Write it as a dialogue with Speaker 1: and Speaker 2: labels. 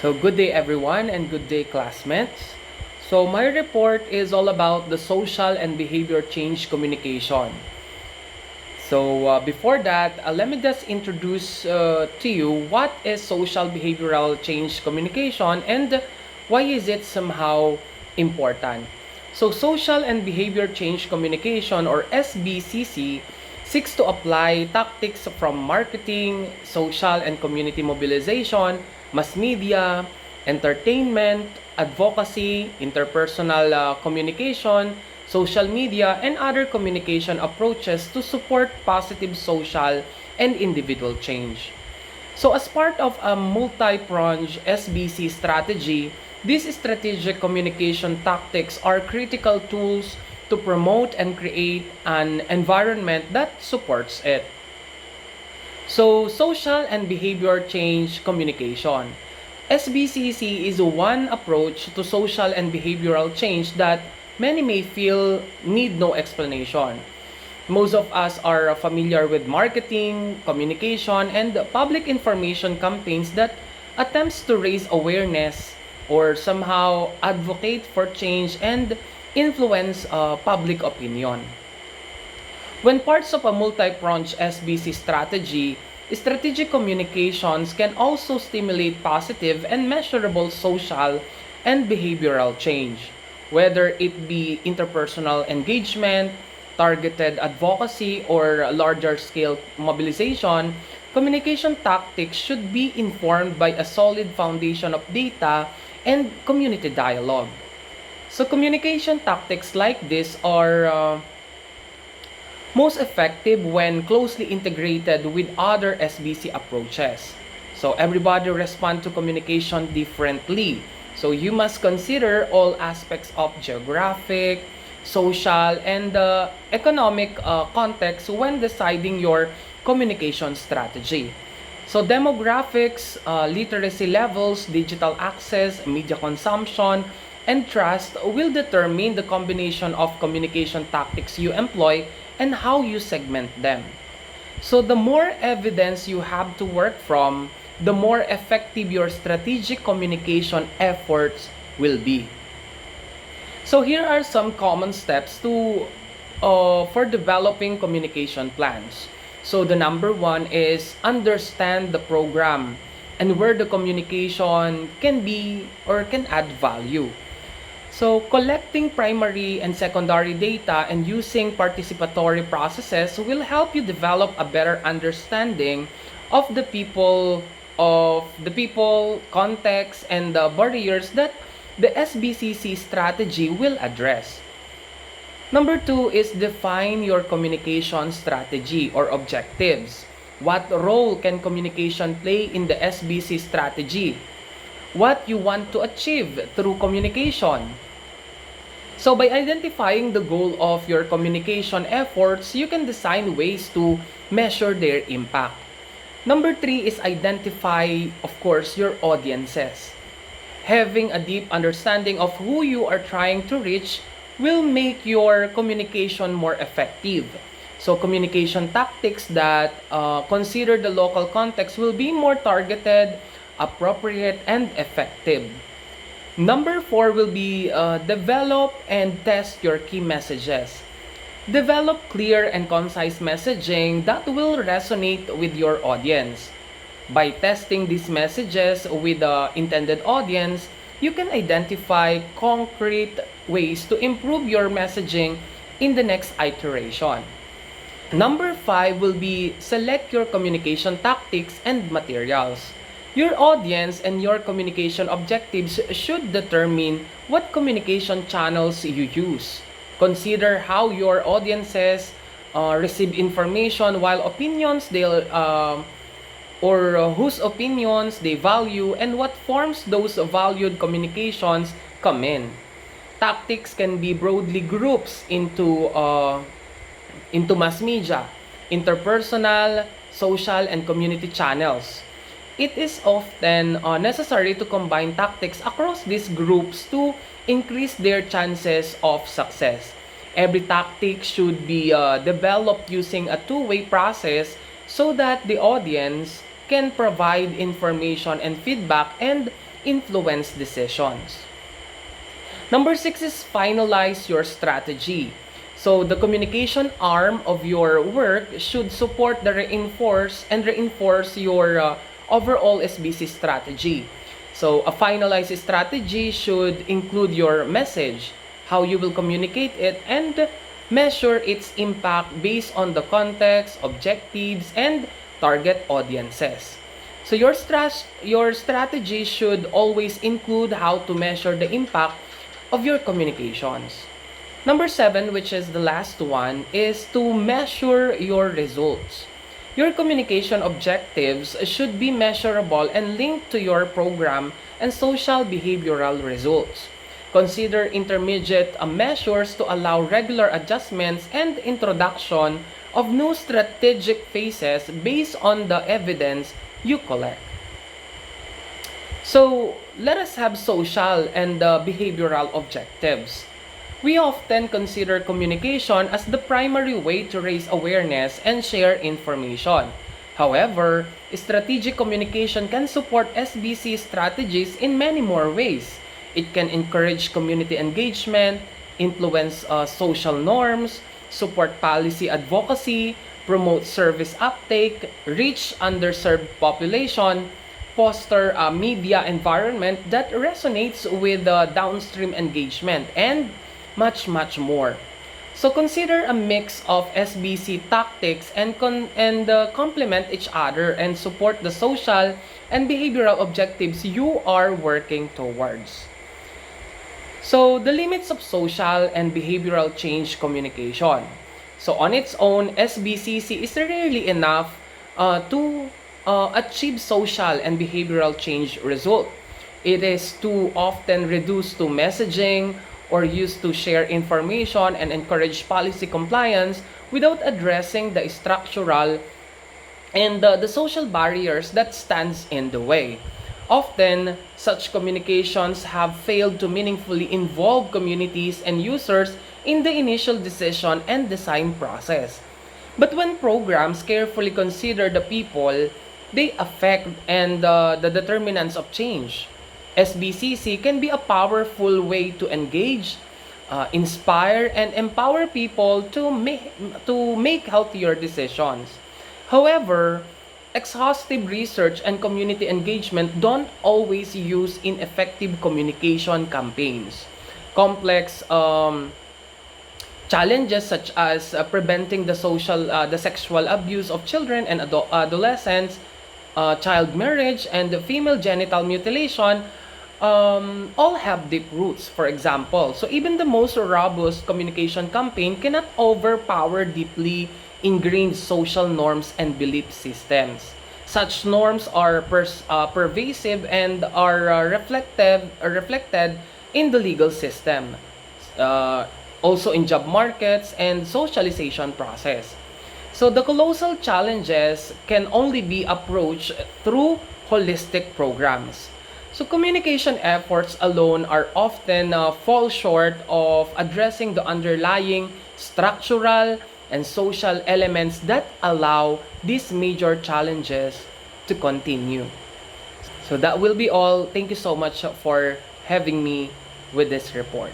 Speaker 1: Good day everyone and good day classmates. My report is all about the social and behavior change communication. Before that, let me just introduce to you what is social behavioral change communication and why is it somehow important. Social and behavior change communication, or SBCC, seeks to apply tactics from marketing, social and community mobilization, mass media, entertainment, advocacy, interpersonal communication, social media, and other communication approaches to support positive social and individual change. As part of a multi-pronged SBC strategy, these strategic communication tactics are critical tools to promote and create an environment that supports it. Social and behavior change communication. SBCC is one approach to social and behavioral change that many may feel need no explanation. Most of us are familiar with marketing, communication, and public information campaigns that attempts to raise awareness or somehow advocate for change and influence public opinion. When parts of a multi-pronged SBC strategy, strategic communications can also stimulate positive and measurable social and behavioral change, whether it be interpersonal engagement, targeted advocacy, or larger-scale mobilization. Communication tactics should be informed by a solid foundation of data and community dialogue. Communication tactics like this are most effective when closely integrated with other SBC approaches. Everybody respond to communication differently. You must consider all aspects of geographic, social, and economic context when deciding your communication strategy. Demographics, literacy levels, digital access, media consumption, and trust will determine the combination of communication tactics you employ and how you segment them. The more evidence you have to work from, the more effective your strategic communication efforts will be. Here are some common steps for developing communication plans. The number one is understand the program and where the communication can be or can add value. Collecting primary and secondary data and using participatory processes will help you develop a better understanding of the people, context, and the barriers that the SBCC strategy will address. Number two is define your communication strategy or objectives. What role can communication play in the SBC strategy? What you want to achieve through communication? By identifying the goal of your communication efforts, you can design ways to measure their impact. Number three is identify, of course, your audiences. Having a deep understanding of who you are trying to reach will make your communication more effective. Communication tactics that consider the local context will be more targeted, appropriate, and effective. Number four will be develop and test your key messages. Develop clear and concise messaging that will resonate with your audience. By testing these messages with the intended audience, you can identify concrete ways to improve your messaging in the next iteration. Number five will be select your communication tactics and materials. Your audience and your communication objectives should determine what communication channels you use. Consider how your audiences receive information, while opinions whose opinions they value, and what forms those valued communications come in. Tactics can be broadly grouped into mass media, interpersonal, social, and community channels. It is often necessary to combine tactics across these groups to increase their chances of success. Every tactic should be developed using a two-way process so that the audience can provide information and feedback, and influence decisions. Number 6 is finalize your strategy. So the communication arm of your work should support the reinforce your overall SBC strategy. So a finalized strategy should include your message, how you will communicate it, and measure its impact based on the context, objectives, and target audiences. So your strategy should always include how to measure the impact of your communications. Number 7, which is the last one, is to measure your results. Your communication objectives should be measurable and linked to your program and social behavioral results. Consider intermediate measures to allow regular adjustments and introduction of new strategic phases based on the evidence you collect. So, let us have social and behavioral objectives. We often consider communication as the primary way to raise awareness and share information. However, strategic communication can support SBC strategies in many more ways. It can encourage community engagement, influence social norms, support policy advocacy, promote service uptake, reach underserved population, foster a media environment that resonates with downstream engagement, and much more. So consider a mix of SBC tactics and complement each other and support the social and behavioral objectives you are working towards. So the limits of social and behavioral change communication. So on its own, SBCC is rarely enough to achieve social and behavioral change result. It is too often reduced to messaging or used to share information and encourage policy compliance without addressing the structural and the social barriers that stands in the way. Often, such communications have failed to meaningfully involve communities and users in the initial decision and design process. But when programs carefully consider the people they affect and the determinants of change, SBCC can be a powerful way to engage, inspire, and empower people to make healthier decisions. However, exhaustive research and community engagement don't always use ineffective communication campaigns. Complex challenges such as preventing the sexual abuse of children and adolescents, child marriage, and the female genital mutilation all have deep roots, for example. So even the most robust communication campaign cannot overpower deeply ingrained social norms and belief systems. Such norms are pervasive and are reflected in the legal system, also in job markets and socialization process. So the colossal challenges can only be approached through holistic programs. So communication efforts alone are often fall short of addressing the underlying structural and social elements that allow these major challenges to continue. So that will be all. Thank you so much for having me with this report.